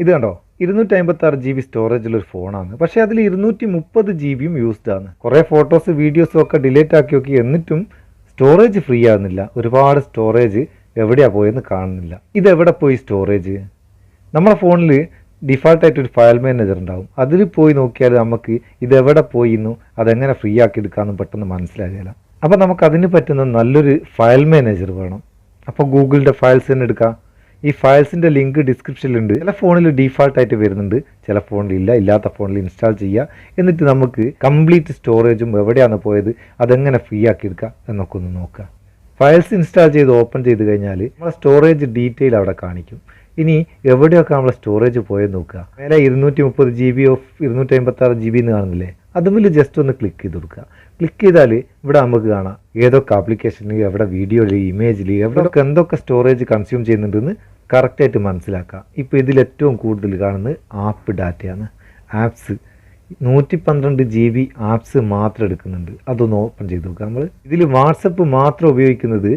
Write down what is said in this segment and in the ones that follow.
ഇത് കണ്ടോ, 256 GB സ്റ്റോറേജുള്ളൊരു ഫോണാണ്. പക്ഷേ അതിൽ 230 GB യൂസ്ഡ് ആണ്. കുറേ ഫോട്ടോസ് വീഡിയോസും ഒക്കെ ഡിലീറ്റ് ആക്കി നോക്കി, എന്നിട്ടും സ്റ്റോറേജ് ഫ്രീ ആകുന്നില്ല. ഒരുപാട് സ്റ്റോറേജ് എവിടെയാണ് പോയെന്ന് കാണുന്നില്ല. ഇതെവിടെ പോയി സ്റ്റോറേജ്? നമ്മുടെ ഫോണിൽ ഡിഫാൾട്ടായിട്ടൊരു ഫയൽ മാനേജർ ഉണ്ടാവും. അതിൽ പോയി നോക്കിയാൽ നമുക്ക് ഇതെവിടെ പോയിന്നു, അതെങ്ങനെ ഫ്രീ ആക്കി എടുക്കാമെന്ന് പെട്ടെന്ന് മനസ്സിലാകില്ല. അപ്പോൾ നമുക്ക് അതിന് പറ്റുന്ന നല്ലൊരു ഫയൽ മാനേജർ വേണം. അപ്പോൾ ഗൂഗിളിൻ്റെ ഫയൽസ് തന്നെ എടുക്കാം. ഈ ഫയൽസിൻ്റെ ലിങ്ക് ഡിസ്ക്രിപ്ഷനിലുണ്ട്. ചില ഫോണിൽ ഡീഫാൾട്ടായിട്ട് വരുന്നുണ്ട്, ചില ഫോണിൽ ഇല്ലാത്ത ഫോണിൽ ഇൻസ്റ്റാൾ ചെയ്യുക. എന്നിട്ട് നമുക്ക് കംപ്ലീറ്റ് സ്റ്റോറേജും എവിടെയാണ് പോയത്, അതെങ്ങനെ ഫ്രീ ആക്കി എടുക്കുക എന്നൊക്കെ ഒന്ന് നോക്കുക. ഫയൽസ് ഇൻസ്റ്റാൾ ചെയ്ത് ഓപ്പൺ ചെയ്ത് കഴിഞ്ഞാൽ നമ്മളെ സ്റ്റോറേജ് ഡീറ്റെയിൽ അവിടെ കാണിക്കും. ഇനി എവിടെയൊക്കെ നമ്മളെ സ്റ്റോറേജ് പോയെന്ന് നോക്കുക. മേലെ 230 GB ഓഫ് 256 GB എന്ന് കാണുന്നില്ലേ, അതുമില്ല ജസ്റ്റ് ഒന്ന് ക്ലിക്ക് ചെയ്ത് കൊടുക്കുക. ക്ലിക്ക് ചെയ്താൽ ഇവിടെ നമുക്ക് കാണാം ഏതൊക്കെ ആപ്ലിക്കേഷനിൽ, എവിടെ വീഡിയോയിൽ, ഇമേജിൽ, എവിടെയൊക്കെ എന്തൊക്കെ സ്റ്റോറേജ് കൺസ്യൂം ചെയ്യുന്നുണ്ടെന്ന് കറക്റ്റായിട്ട് മനസ്സിലാക്കുക. ഇപ്പോൾ ഇതിൽ ഏറ്റവും കൂടുതൽ കാണുന്നത് ആപ്പ് ഡാറ്റയാണ്. ആപ്സ് 112 GB ആപ്സ് മാത്രം എടുക്കുന്നുണ്ട്. അതൊന്ന് ഓപ്പൺ ചെയ്ത് നോക്കുക. നമ്മൾ ഇതിൽ വാട്സപ്പ് മാത്രം ഉപയോഗിക്കുന്നത്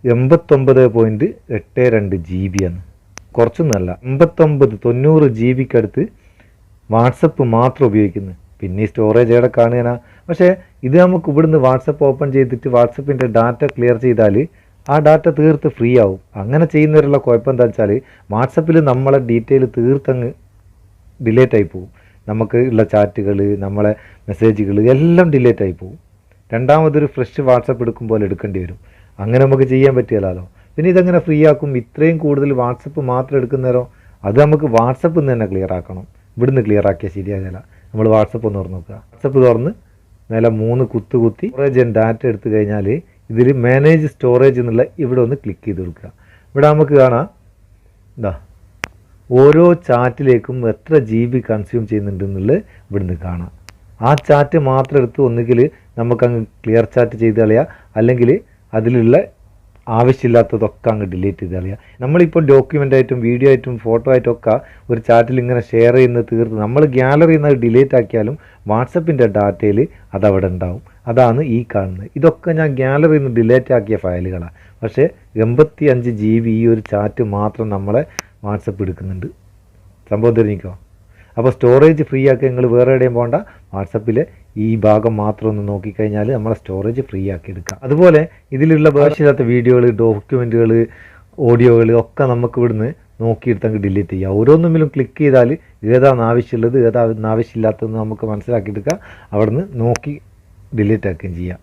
89.82 GB ആണ്. കുറച്ചൊന്നുമല്ല, 90 GB അടുത്ത് വാട്സപ്പ് മാത്രം ഉപയോഗിക്കുന്നു. പിന്നെ ഈ സ്റ്റോറേജ് എവിടെ കാണുകയാണ്? പക്ഷേ ഇത് നമുക്ക് ഇവിടുന്ന് വാട്സപ്പ് ഓപ്പൺ ചെയ്തിട്ട് വാട്സപ്പിൻ്റെ ഡാറ്റ ക്ലിയർ ചെയ്താൽ ആ ഡാറ്റ തീർത്ത് ഫ്രീ ആവും. അങ്ങനെ ചെയ്യുന്നവരുള്ള കുഴപ്പം എന്താ വെച്ചാൽ വാട്സപ്പിൽ നമ്മളെ ഡീറ്റെയിൽ തീർത്തങ്ങ് ഡിലേറ്റ് ആയി പോകും. നമുക്ക് ഉള്ള ചാറ്റുകൾ, നമ്മളെ മെസ്സേജുകൾ എല്ലാം ഡിലേറ്റ് ആയി പോകും. രണ്ടാമതൊരു ഫ്രഷ് വാട്സപ്പ് എടുക്കുമ്പോൾ എടുക്കേണ്ടി വരും. അങ്ങനെ നമുക്ക് ചെയ്യാൻ പറ്റിയല്ലോ. പിന്നെ ഇതെങ്ങനെ ഫ്രീ ആക്കും? ഇത്രയും കൂടുതൽ വാട്സപ്പ് മാത്രം എടുക്കുന്നേരോ, അത് നമുക്ക് വാട്സപ്പിൽ നിന്ന് തന്നെ ക്ലിയർ ആക്കണം. ഇവിടുന്ന് ക്ലിയർ ആക്കിയാൽ ശരിയാകില്ല. നമ്മൾ വാട്സപ്പ് ഒന്ന് തുറന്ന് നോക്കുക. വാട്സപ്പ് തുറന്ന് മേലെ 3 കുത്തി സ്റ്റോറേജ് ആൻഡ് ഡാറ്റ എടുത്തു കഴിഞ്ഞാൽ ഇതിൽ മാനേജ് സ്റ്റോറേജ് എന്നുള്ള ഇവിടെ ഒന്ന് ക്ലിക്ക് ചെയ്ത് കൊടുക്കുക. ഇവിടെ നമുക്ക് കാണാം എന്താ ഓരോ ചാറ്റിലേക്കും എത്ര GB കൺസ്യൂം ചെയ്യുന്നുണ്ടെന്നുള്ളത് ഇവിടുന്ന് കാണാം. ആ ചാറ്റ് മാത്രം എടുത്ത് ഒന്നുകിൽ നമുക്കങ്ങ് ക്ലിയർ ചാറ്റ് ചെയ്ത് കളയാം, അല്ലെങ്കിൽ അതിലുള്ള ആവശ്യമില്ലാത്തതൊക്കെ അങ്ങ് ഡിലീറ്റ് ചെയ്ത് കളയുക. നമ്മളിപ്പോൾ ഡോക്യുമെൻ്റായിട്ടും വീഡിയോ ആയിട്ടും ഫോട്ടോ ആയിട്ടൊക്കെ ഒരു ചാറ്റിൽ ഇങ്ങനെ ഷെയർ ചെയ്യുന്നത് തീർത്ത് നമ്മൾ ഗ്യാലറിയിൽ നിന്ന് ഡിലീറ്റ് ആക്കിയാലും വാട്സപ്പിൻ്റെ ഡാറ്റയിൽ അതവിടെ ഉണ്ടാവും. അതാണ് ഈ കാണുന്നത്. ഇതൊക്കെ ഞാൻ ഗ്യാലറിയിൽ നിന്ന് ഡിലീറ്റ് ആക്കിയ ഫയലുകളാണ്. പക്ഷേ 85 GB ഈ ഒരു ചാറ്റ് മാത്രം നമ്മളെ വാട്സപ്പ് എടുക്കുന്നുണ്ട്. സംഭവം തിരിഞ്ഞിക്കോ. അപ്പോൾ സ്റ്റോറേജ് ഫ്രീ ആക്കി നിങ്ങൾ വേറെ എവിടെയും പോകണ്ട, വാട്സപ്പിലെ ഈ ഭാഗം മാത്രം ഒന്ന് നോക്കിക്കഴിഞ്ഞാൽ നമ്മളെ സ്റ്റോറേജ് ഫ്രീ ആക്കി എടുക്കാം. അതുപോലെ ഇതിലുള്ള ആവശ്യമില്ലാത്ത വീഡിയോകൾ, ഡോക്യുമെൻറ്റുകൾ, ഓഡിയോകൾ ഒക്കെ നമുക്ക് ഇവിടുന്ന് നോക്കിയെടുത്തങ്ങ് ഡിലീറ്റ് ചെയ്യാം. ഓരോന്നിലും ക്ലിക്ക് ചെയ്താൽ ഏതാണ് ആവശ്യമുള്ളത്, ഏതാണ് ആവശ്യമില്ലാത്തതെന്ന് നമുക്ക് മനസ്സിലാക്കിയെടുക്കുക. അവിടുന്ന് നോക്കി ഡിലീറ്റ് ആക്കുകയും ചെയ്യാം.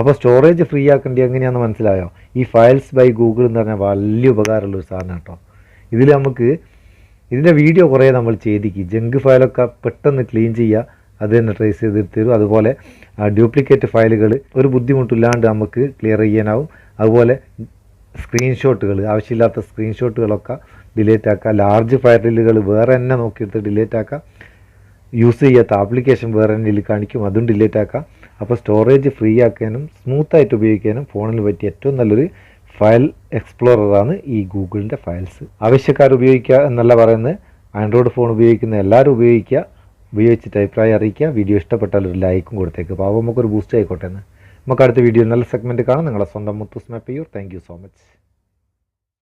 അപ്പോൾ സ്റ്റോറേജ് ഫ്രീ ആക്കേണ്ടത് എങ്ങനെയാണെന്ന് മനസ്സിലായോ? ഈ ഫയൽസ് ബൈ ഗൂഗിൾ എന്ന് പറഞ്ഞാൽ വലിയ ഉപകാരമുള്ളൊരു സാധനം കേട്ടോ. ഇതിൽ നമുക്ക് ഇതിൻ്റെ വീഡിയോ കുറേ നമ്മൾ ചെയ്തിക്കും. ജങ്ക് ഫയലൊക്കെ പെട്ടെന്ന് ക്ലീൻ ചെയ്യുക, അത് തന്നെ ട്രേസ് ചെയ്തെടുത്ത് തരും. അതുപോലെ ഡ്യൂപ്ലിക്കേറ്റ് ഫയലുകൾ ഒരു ബുദ്ധിമുട്ടില്ലാണ്ട് നമുക്ക് ക്ലിയർ ചെയ്യാനാവും. അതുപോലെ സ്ക്രീൻഷോട്ടുകൾ, ആവശ്യമില്ലാത്ത സ്ക്രീൻഷോട്ടുകളൊക്കെ ഡിലീറ്റ് ആക്കുക. ലാർജ് ഫയലുകൾ വേറെ തന്നെ നോക്കിയെടുത്ത് ഡിലീറ്റ് ആക്കുക. യൂസ് ചെയ്യാത്ത ആപ്ലിക്കേഷൻ വേറെ തന്നെ കാണിക്കും, അതും ഡിലീറ്റ് ആക്കുക. അപ്പോൾ സ്റ്റോറേജ് ഫ്രീ ആക്കാനും സ്മൂത്തായിട്ട് ഉപയോഗിക്കാനും ഫോണിൽ പറ്റിയ ഏറ്റവും നല്ലൊരു ഫയൽ എക്സ്പ്ലോററാണ് ഈ ഗൂഗിളിൻ്റെ ഫയൽസ്. ആവശ്യക്കാർ ഉപയോഗിക്കുക എന്നല്ല പറയുന്നത്, ആൻഡ്രോയിഡ് ഫോൺ ഉപയോഗിക്കുന്ന എല്ലാവരും ഉപയോഗിക്കുക. ഉപയോഗിച്ചിട്ട് അഭിപ്രായം അറിയിക്കുക. വീഡിയോ ഇഷ്ടപ്പെട്ടാൽ ഒരു ലൈക്കും കൊടുത്തേക്ക്. അപ്പോൾ നമുക്കൊരു ബൂസ്റ്റ് ആയിക്കോട്ടെ എന്ന്. നമുക്ക് അടുത്ത വീഡിയോ നല്ല സെഗ്മെൻറ്റ് കാണാം. നിങ്ങളെ സ്വന്തം Muthoos Meppayur. Thank you so much.